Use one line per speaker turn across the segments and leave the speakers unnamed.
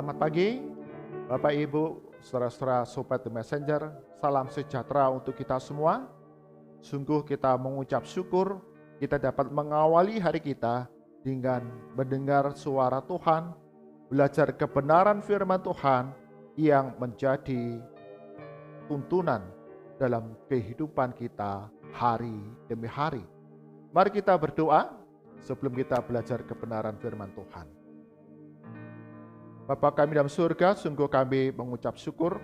Selamat pagi, Bapak Ibu, saudara-saudara Sobat The Messenger. Salam sejahtera untuk kita semua. Sungguh kita mengucap syukur kita dapat mengawali hari kita dengan mendengar suara Tuhan, belajar kebenaran firman Tuhan yang menjadi tuntunan dalam kehidupan kita hari demi hari. Mari kita berdoa sebelum kita belajar kebenaran firman Tuhan. Bapa kami dalam surga, sungguh kami mengucap syukur.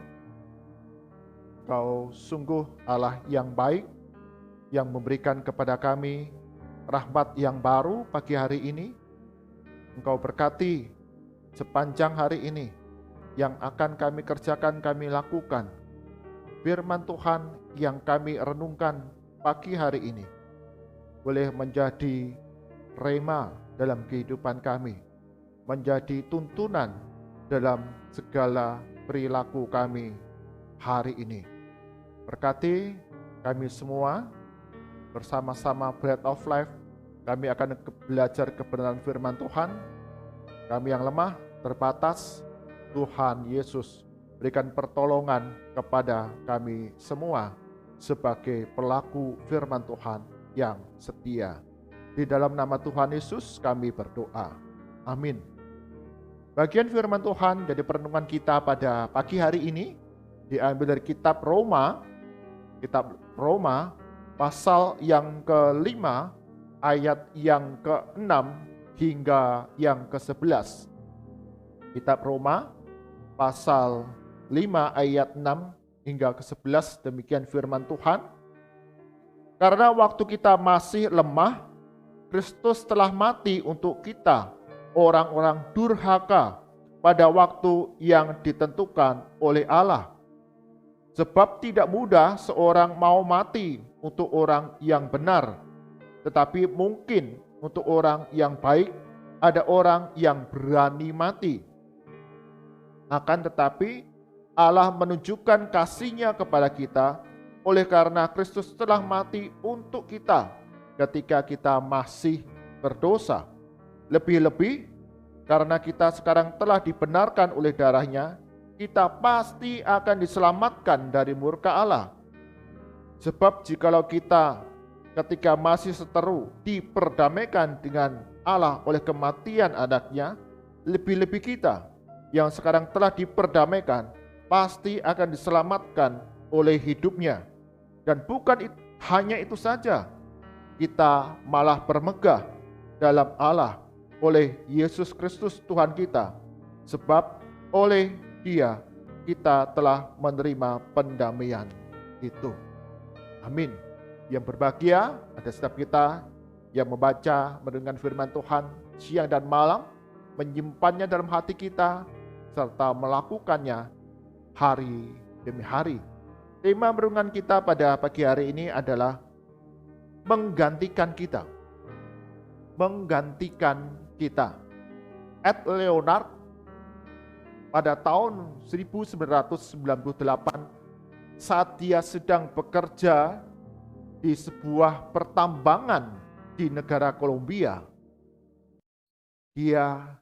Engkau sungguh Allah yang baik, yang memberikan kepada kami rahmat yang baru pagi hari ini. Engkau berkati sepanjang hari ini yang akan kami kerjakan, kami lakukan. Firman Tuhan yang kami renungkan pagi hari ini boleh menjadi rema dalam kehidupan kami, menjadi tuntunan dalam segala perilaku kami hari ini. Berkati kami semua bersama-sama Bread of Life. Kami akan belajar kebenaran firman Tuhan. Kami yang lemah, terbatas, Tuhan Yesus berikan pertolongan kepada kami semua sebagai pelaku firman Tuhan yang setia. Di dalam nama Tuhan Yesus kami berdoa. Amin. Bagian firman Tuhan dari perenungan kita pada pagi hari ini diambil dari kitab Roma pasal yang ke-5 ayat yang ke-6 hingga yang ke-11. Kitab Roma pasal 5 ayat 6 hingga ke-11, demikian firman Tuhan. Karena waktu kita masih lemah, Kristus telah mati untuk kita, orang-orang durhaka, pada waktu yang ditentukan oleh Allah. Sebab tidak mudah seorang mau mati untuk orang yang benar, tetapi mungkin untuk orang yang baik ada orang yang berani mati. Akan tetapi Allah menunjukkan kasih-Nya kepada kita oleh karena Kristus telah mati untuk kita ketika kita masih berdosa. Lebih-lebih karena kita sekarang telah dibenarkan oleh darah-Nya, kita pasti akan diselamatkan dari murka Allah. Sebab jikalau kita ketika masih seteru diperdamaikan dengan Allah oleh kematian anak-Nya, lebih-lebih kita yang sekarang telah diperdamaikan pasti akan diselamatkan oleh hidup-Nya. Dan bukan hanya itu saja, kita malah bermegah dalam Allah oleh Yesus Kristus Tuhan kita, sebab oleh Dia kita telah menerima pendamaian itu. Amin. Yang berbahagia ada setiap kita yang membaca, mendengar firman Tuhan siang dan malam, menyimpannya dalam hati kita, serta melakukannya hari demi hari. Tema renungan kita pada pagi hari ini adalah menggantikan kita. Menggantikan kita. Ed Leonard pada tahun 1998 saat dia sedang bekerja di sebuah pertambangan di negara Kolombia, dia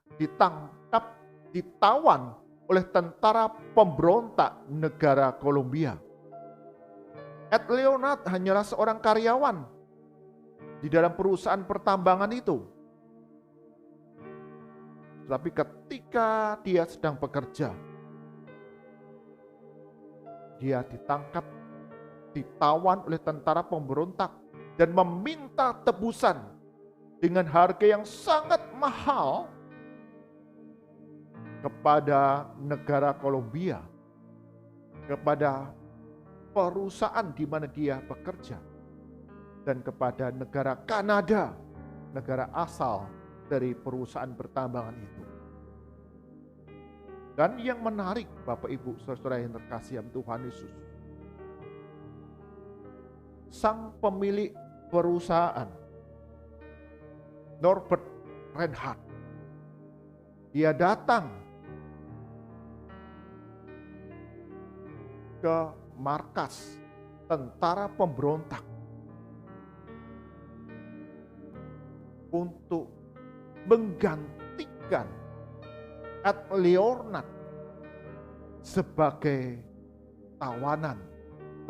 ditawan oleh tentara pemberontak negara Kolombia. Ed Leonard hanyalah seorang karyawan di dalam perusahaan pertambangan itu. Tapi ketika dia sedang bekerja, dia ditangkap, ditawan oleh tentara pemberontak dan meminta tebusan dengan harga yang sangat mahal kepada negara Kolombia, kepada perusahaan di mana dia bekerja, dan kepada negara Kanada, negara asal dari perusahaan pertambangan itu. Dan yang menarik, Bapak Ibu Saudara yang terkasih Tuhan Yesus, sang pemilik perusahaan Norbert Reinhardt, dia datang ke markas tentara pemberontak untuk menggantikan ad leornat sebagai tawanan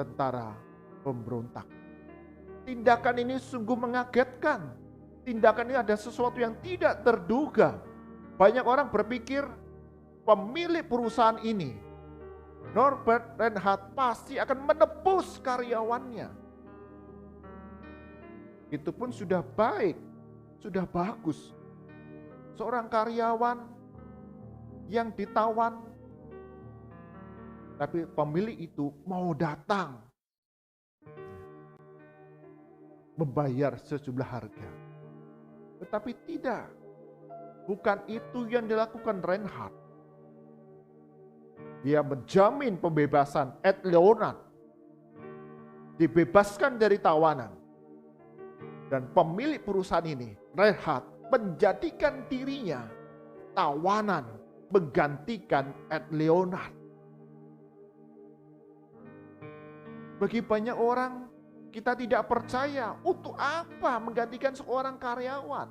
tentara pemberontak. Tindakan ini sungguh mengagetkan. Tindakan ini ada sesuatu yang tidak terduga. Banyak orang berpikir pemilik perusahaan ini, Norbert Reinhardt, pasti akan menebus karyawannya. Itu pun sudah baik, sudah bagus. Seorang karyawan yang ditawan, tapi pemilik itu mau datang membayar sejumlah harga. Tetapi tidak, bukan itu yang dilakukan Reinhardt. Dia menjamin pembebasan ad leornat, dibebaskan dari tawanan. Dan pemilik perusahaan ini, Reinhardt, menjadikan dirinya tawanan, menggantikan ad leornat. Bagi banyak orang, kita tidak percaya untuk apa menggantikan seorang karyawan.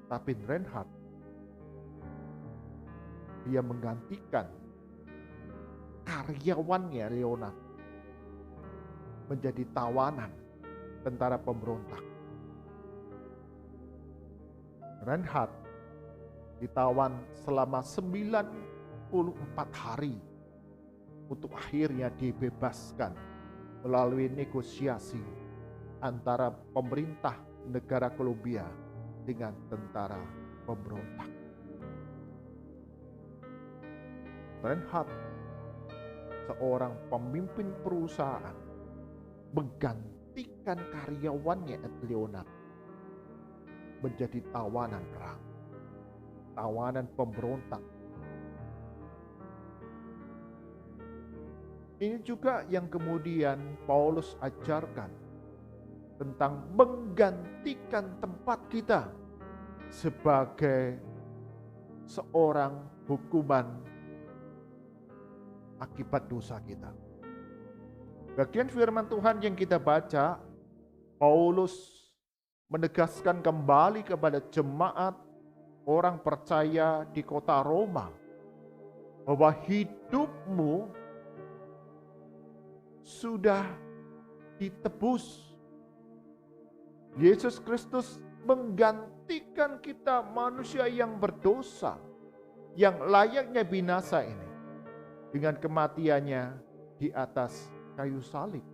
Tapi Reinhardt, dia menggantikan karyawannya Leonard menjadi tawanan tentara pemberontak. Reinhardt ditawan selama 94 hari untuk akhirnya dibebaskan melalui negosiasi antara pemerintah negara Kolombia dengan tentara pemberontak. Reinhardt, seorang pemimpin perusahaan, menggantikan karyawannya Ed Leonard menjadi tawanan perang, tawanan pemberontak. Ini juga yang kemudian Paulus ajarkan tentang menggantikan tempat kita sebagai seorang hukuman akibat dosa kita. Bagian firman Tuhan yang kita baca, Paulus menegaskan kembali kepada jemaat orang percaya di kota Roma bahwa hidupmu sudah ditebus. Yesus Kristus menggantikan kita manusia yang berdosa, yang layaknya binasa ini, dengan kematiannya di atas kayu salib.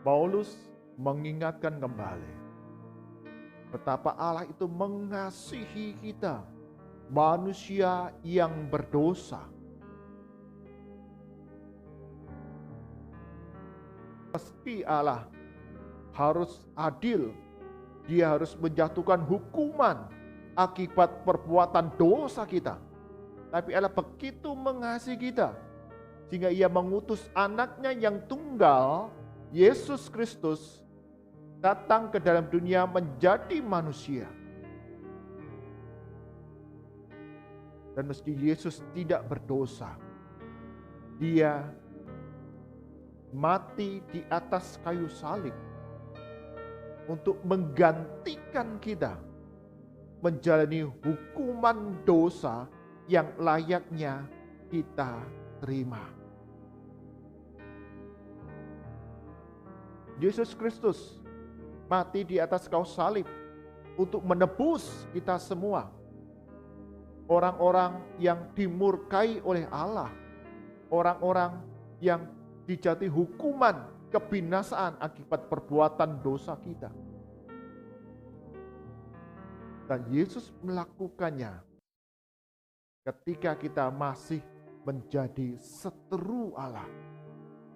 Paulus mengingatkan kembali betapa Allah itu mengasihi kita, manusia yang berdosa. Meski Allah harus adil, Dia harus menjatuhkan hukuman akibat perbuatan dosa kita. Tapi Allah begitu mengasihi kita, sehingga Ia mengutus anaknya yang tunggal, Yesus Kristus, datang ke dalam dunia menjadi manusia. Dan meski Yesus tidak berdosa, Dia mati di atas kayu salib untuk menggantikan kita menjalani hukuman dosa yang layaknya kita terima. Yesus Kristus mati di atas kayu salib untuk menebus kita semua, orang-orang yang dimurkai oleh Allah, orang-orang yang dijatuhi hukuman kebinasaan akibat perbuatan dosa kita. Dan Yesus melakukannya ketika kita masih menjadi seteru Allah.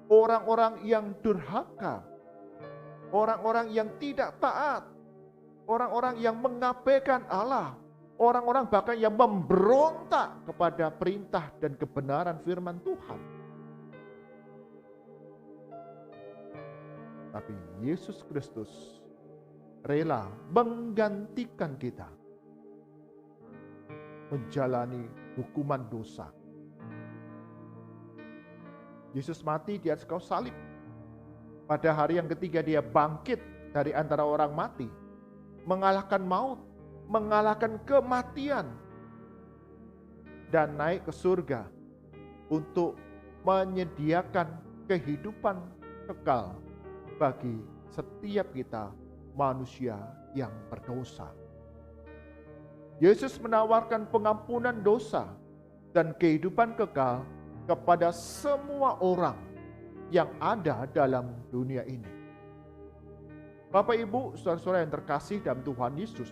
Orang-orang yang durhaka, orang-orang yang tidak taat, orang-orang yang mengabaikan Allah, orang-orang bahkan yang memberontak kepada perintah dan kebenaran firman Tuhan. Tapi Yesus Kristus rela menggantikan kita menjalani hukuman dosa. Yesus mati di atas kayu salib. Pada hari yang ketiga Dia bangkit dari antara orang mati, mengalahkan maut, mengalahkan kematian, dan naik ke surga untuk menyediakan kehidupan kekal bagi setiap kita manusia yang berdosa. Yesus menawarkan pengampunan dosa dan kehidupan kekal kepada semua orang yang ada dalam dunia ini. Bapak, Ibu, saudara-saudara yang terkasih dalam Tuhan Yesus,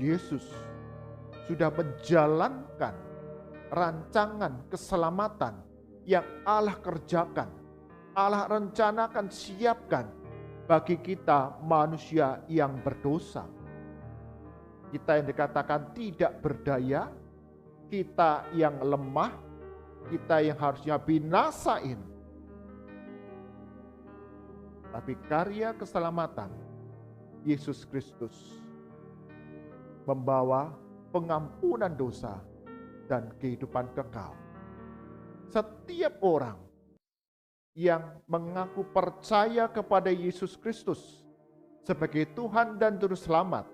Yesus sudah menjalankan rancangan keselamatan yang Allah kerjakan, Allah rencanakan, siapkan bagi kita manusia yang berdosa. Kita yang dikatakan tidak berdaya, kita yang lemah, kita yang harusnya binasain. Tapi karya keselamatan Yesus Kristus membawa pengampunan dosa dan kehidupan kekal. Setiap orang yang mengaku percaya kepada Yesus Kristus sebagai Tuhan dan Juru Selamat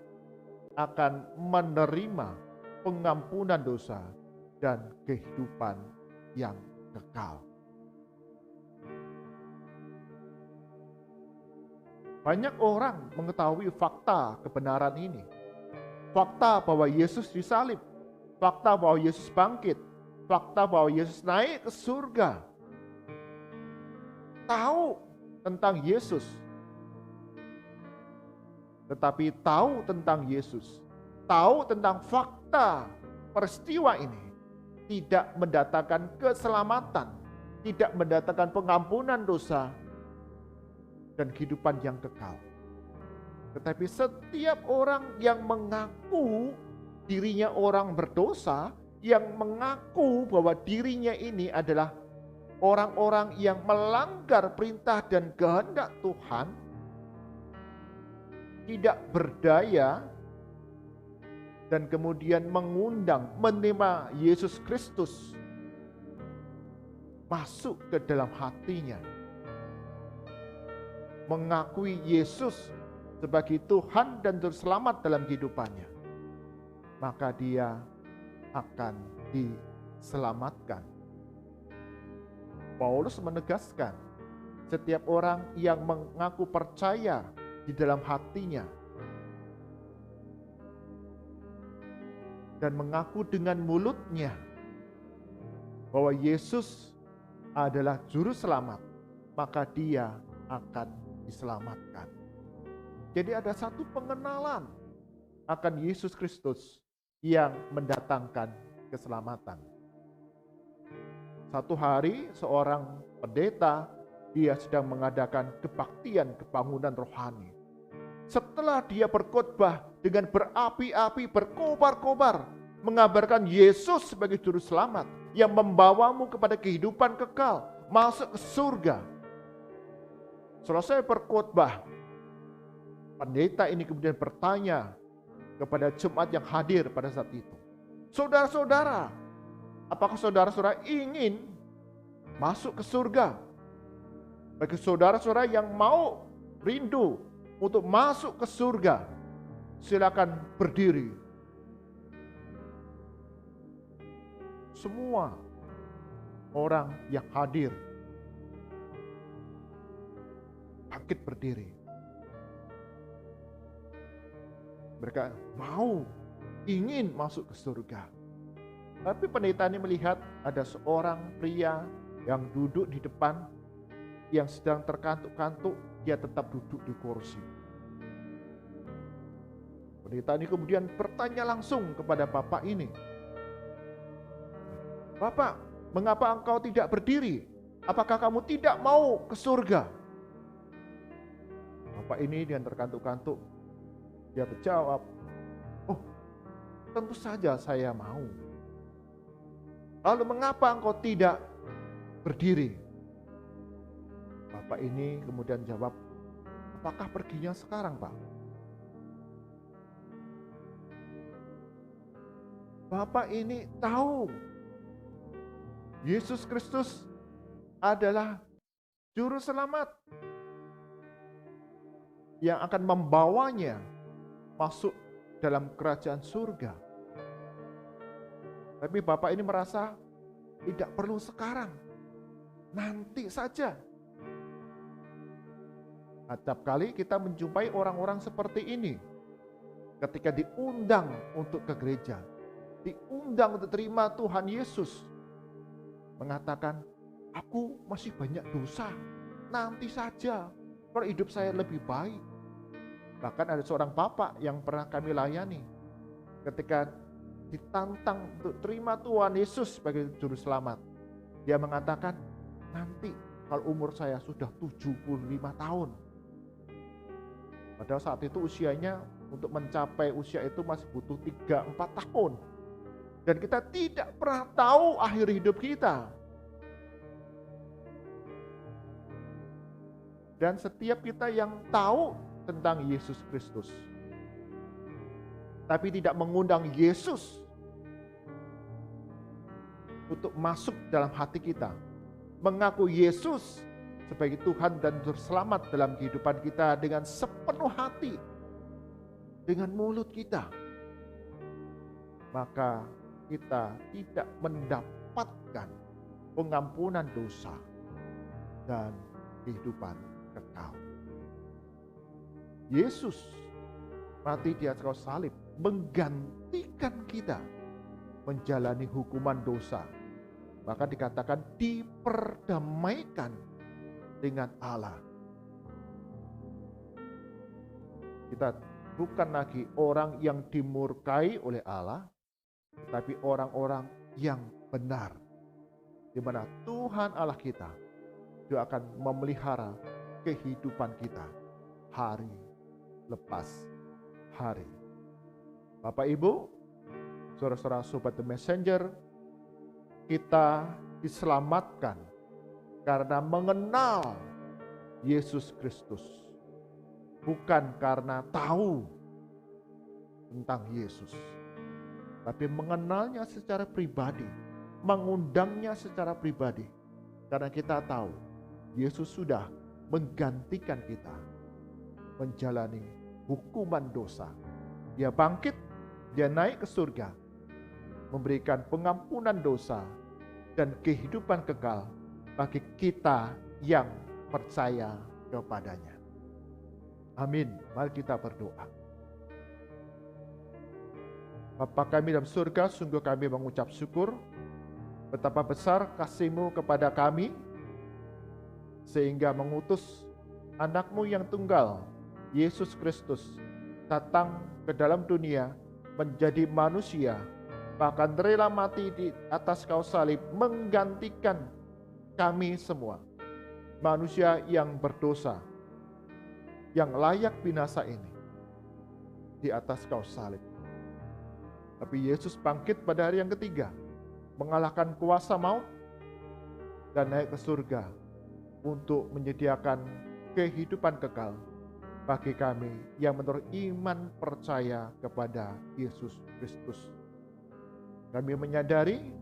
akan menerima pengampunan dosa dan kehidupan yang kekal. Banyak orang mengetahui fakta kebenaran ini. Fakta bahwa Yesus disalib, fakta bahwa Yesus bangkit, fakta bahwa Yesus naik ke surga. Tahu tentang Yesus. Tetapi tahu tentang Yesus, tahu tentang fakta peristiwa ini, tidak mendatangkan keselamatan, tidak mendatangkan pengampunan dosa, dan kehidupan yang kekal. Tetapi setiap orang yang mengaku dirinya orang berdosa, yang mengaku bahwa dirinya ini adalah orang-orang yang melanggar perintah dan kehendak Tuhan, tidak berdaya, dan kemudian mengundang, menerima Yesus Kristus masuk ke dalam hatinya, mengakui Yesus sebagai Tuhan dan Juru Selamat dalam kehidupannya, maka dia akan diselamatkan. Paulus menegaskan, setiap orang yang mengaku percaya di dalam hatinya dan mengaku dengan mulutnya bahwa Yesus adalah Juru Selamat, maka dia akan diselamatkan. Jadi ada satu pengenalan akan Yesus Kristus yang mendatangkan keselamatan. Satu hari seorang pendeta, dia sedang mengadakan kebaktian kebangunan rohani. Setelah dia berkhotbah dengan berapi-api, berkobar-kobar, mengabarkan Yesus sebagai Juru Selamat yang membawamu kepada kehidupan kekal, masuk ke surga. Selesai berkhotbah, pendeta ini kemudian bertanya kepada jemaat yang hadir pada saat itu, saudara-saudara, apakah saudara-saudara ingin masuk ke surga? Bagi saudara-saudara yang mau rindu untuk masuk ke surga, silakan berdiri. Semua orang yang hadir bangkit berdiri. Mereka mau, ingin masuk ke surga. Tapi pendeta ini melihat ada seorang pria yang duduk di depan, yang sedang terkantuk-kantuk, dia tetap duduk di kursi. Pendeta ini kemudian bertanya langsung kepada bapak ini, "Bapak, mengapa engkau tidak berdiri? Apakah kamu tidak mau ke surga?" Bapak ini yang terkantuk-kantuk, dia menjawab, "Oh, tentu saja saya mau." "Lalu mengapa engkau tidak berdiri?" Bapak ini kemudian jawab, "Apakah perginya sekarang, Pak?" Bapak ini tahu Yesus Kristus adalah Juru Selamat. yang akan membawanya masuk dalam kerajaan surga. Tapi Bapak ini merasa tidak perlu sekarang, nanti saja. Setiap kali kita menjumpai orang-orang seperti ini, ketika diundang untuk ke gereja, diundang untuk terima Tuhan Yesus, mengatakan, aku masih banyak dosa, nanti saja kalau hidup saya lebih baik. Bahkan ada seorang bapak yang pernah kami layani, ketika ditantang untuk terima Tuhan Yesus sebagai juru selamat, dia mengatakan, nanti kalau umur saya sudah 75 tahun. Padahal saat itu usianya untuk mencapai usia itu masih butuh 3-4 tahun. Dan kita tidak pernah tahu akhir hidup kita. Dan setiap kita yang tahu tentang Yesus Kristus, tapi tidak mengundang Yesus untuk masuk dalam hati kita, mengaku Yesus sebagai Tuhan dan Juru Selamat dalam kehidupan kita dengan sepenuh hati, dengan mulut kita, maka kita tidak mendapatkan pengampunan dosa dan kehidupan kekal. Yesus mati di atas kayu salib menggantikan kita menjalani hukuman dosa. Maka dikatakan diperdamaikan dengan Allah. Kita bukan lagi orang yang dimurkai oleh Allah, tetapi orang-orang yang benar, di mana Tuhan Allah kita Dia akan memelihara kehidupan kita hari lepas hari. Bapak Ibu, saudara-saudara sobat The Messenger, kita diselamatkan karena mengenal Yesus Kristus, bukan karena tahu tentang Yesus, tapi mengenalnya secara pribadi, mengundangnya secara pribadi, karena kita tahu Yesus sudah menggantikan kita menjalani hukuman dosa. Dia bangkit, dia naik ke surga, memberikan pengampunan dosa dan kehidupan kekal bagi kita yang percaya kepadanya. Amin. Mari kita berdoa. Bapa kami dalam surga, sungguh kami mengucap syukur betapa besar kasih-Mu kepada kami, sehingga mengutus anak-Mu yang tunggal, Yesus Kristus, datang ke dalam dunia menjadi manusia, bahkan rela mati di atas kayu salib menggantikan kami semua, manusia yang berdosa, yang layak binasa ini, di atas kayu salib. Tapi Yesus bangkit pada hari yang ketiga, mengalahkan kuasa maut, dan naik ke surga untuk menyediakan kehidupan kekal bagi kami yang menurut iman percaya kepada Yesus Kristus. Kami menyadari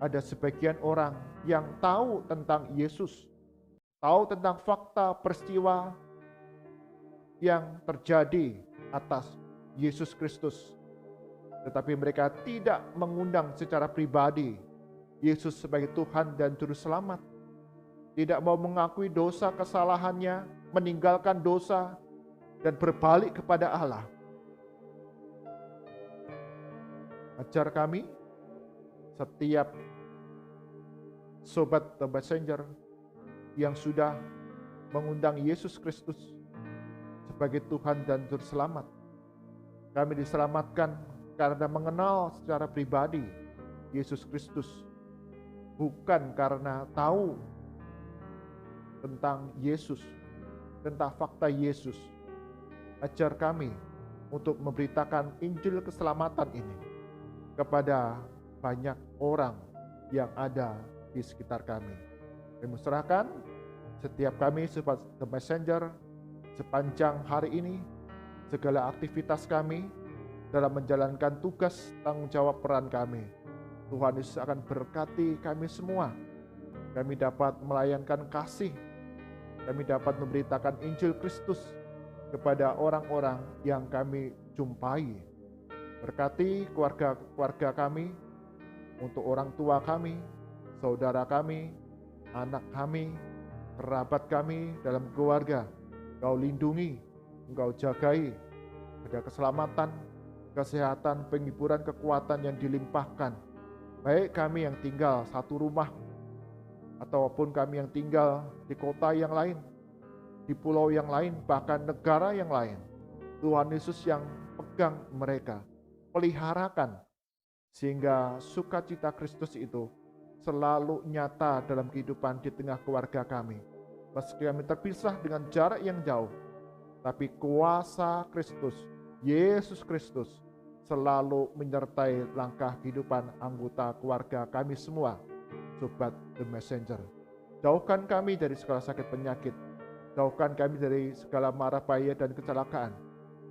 ada sebagian orang yang tahu tentang Yesus, tahu tentang fakta peristiwa yang terjadi atas Yesus Kristus, tetapi mereka tidak mengundang secara pribadi Yesus sebagai Tuhan dan Juru Selamat, tidak mau mengakui dosa kesalahannya, meninggalkan dosa dan berbalik kepada Allah. Ajar kami, setiap sobat The Messenger yang sudah mengundang Yesus Kristus sebagai Tuhan dan Juru Selamat, kami diselamatkan karena mengenal secara pribadi Yesus Kristus, bukan karena tahu tentang Yesus, tentang fakta Yesus. Ajar kami untuk memberitakan Injil keselamatan ini kepada banyak orang yang ada di sekitar kami. Kami serahkan setiap kami sebagai The Messenger sepanjang hari ini, segala aktivitas kami dalam menjalankan tugas tanggung jawab peran kami. Tuhan Yesus akan berkati kami semua. Kami dapat melayankan kasih, kami dapat memberitakan Injil Kristus kepada orang-orang yang kami jumpai. Berkati keluarga-keluarga kami, untuk orang tua kami, saudara kami, anak kami, kerabat kami dalam keluarga. Engkau lindungi, Engkau jagai, ada keselamatan, kesehatan, penghiburan, kekuatan yang dilimpahkan. Baik kami yang tinggal satu rumah, ataupun kami yang tinggal di kota yang lain, di pulau yang lain, bahkan negara yang lain. Tuhan Yesus yang pegang mereka, peliharakan, sehingga sukacita Kristus itu selalu nyata dalam kehidupan di tengah keluarga kami. Meski kami terpisah dengan jarak yang jauh, tapi kuasa Kristus, Yesus Kristus, selalu menyertai langkah kehidupan anggota keluarga kami semua. Sobat The Messenger, jauhkan kami dari segala sakit penyakit, jauhkan kami dari segala mara bahaya dan kecelakaan.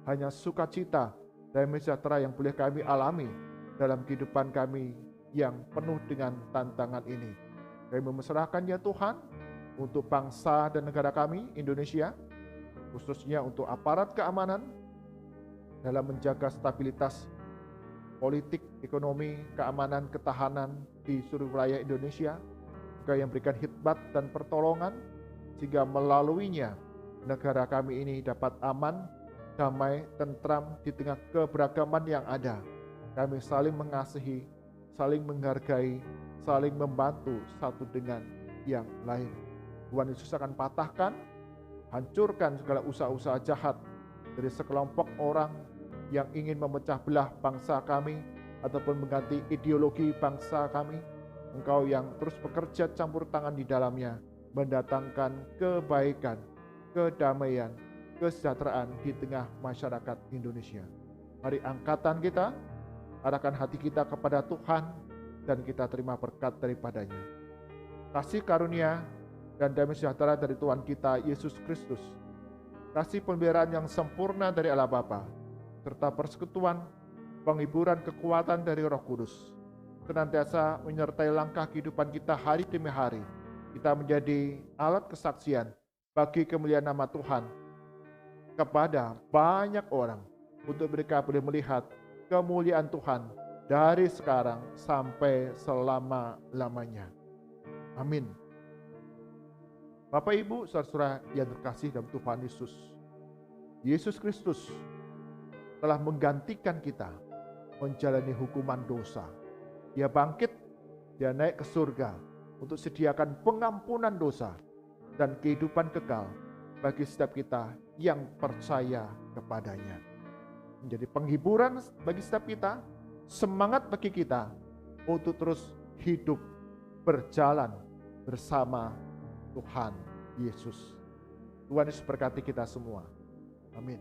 Hanya sukacita dan sejahtera yang boleh kami alami dalam kehidupan kami yang penuh dengan tantangan ini. Kami menyerahkan ya Tuhan untuk bangsa dan negara kami, Indonesia, khususnya untuk aparat keamanan dalam menjaga stabilitas politik, ekonomi, keamanan, ketahanan di seluruh wilayah Indonesia. Engkau yang berikan khidmat dan pertolongan, sehingga melaluinya negara kami ini dapat aman, damai, tentram di tengah keberagaman yang ada. Kami saling mengasihi, saling menghargai, saling membantu satu dengan yang lain. Tuhan Yesus akan patahkan, hancurkan segala usaha-usaha jahat dari sekelompok orang yang ingin memecah belah bangsa kami ataupun mengganti ideologi bangsa kami. Engkau yang terus bekerja campur tangan di dalamnya, mendatangkan kebaikan, kedamaian, kesejahteraan di tengah masyarakat Indonesia. Mari angkatan kita, arahkan hati kita kepada Tuhan, dan kita terima berkat daripadanya. Kasih karunia dan damai sejahtera dari Tuhan kita Yesus Kristus, kasih pemeliharaan yang sempurna dari Allah Bapa, serta persekutuan, penghiburan, kekuatan dari Roh Kudus, senantiasa menyertai langkah kehidupan kita hari demi hari. Kita menjadi alat kesaksian bagi kemuliaan nama Tuhan kepada banyak orang, untuk mereka boleh melihat kemuliaan Tuhan dari sekarang sampai selama-lamanya. Amin. Bapak Ibu, saudara-saudara yang terkasih dalam Tuhan Yesus, Yesus Kristus telah menggantikan kita menjalani hukuman dosa. Dia bangkit, dia naik ke surga untuk sediakan pengampunan dosa dan kehidupan kekal bagi setiap kita yang percaya kepadanya. Menjadi penghiburan bagi setiap kita, semangat bagi kita untuk terus hidup berjalan bersama Tuhan Yesus. Tuhan Yesus berkati kita semua. Amin.